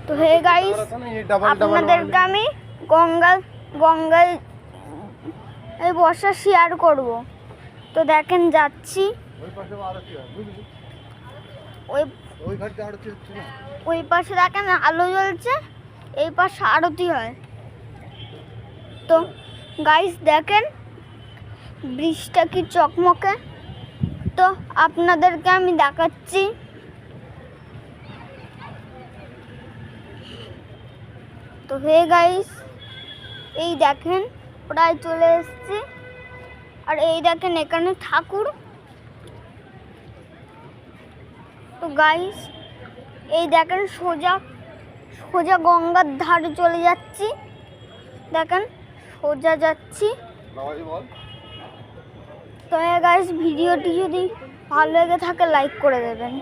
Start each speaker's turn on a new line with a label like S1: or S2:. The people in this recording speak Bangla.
S1: তো হে গাইস, আপনাদেরকে আমি গঙ্গায় এই বর্ষা শেয়ার করব। তো দেখেন যাচ্ছি, ওই পাশে দেখেন আলো জ্বলছে, এই পাশে আরতি হয়। তো গাইস দেখেন ব্রিজটা কি চকমকে। তো আপনাদেরকে আমি দেখাচ্ছি। তো হে গাইস, এই দেখেন প্রায় চলে এসেছি। আর এই দেখেন এখানে ঠাকুর। তো গাইস এই দেখেন সোজা গঙ্গার ধারে চলে যাচ্ছি। দেখেন সোজা যাচ্ছি। তো হে গাইস, ভিডিওটি যদি ভালো লেগে থাকে লাইক করে দেবেন।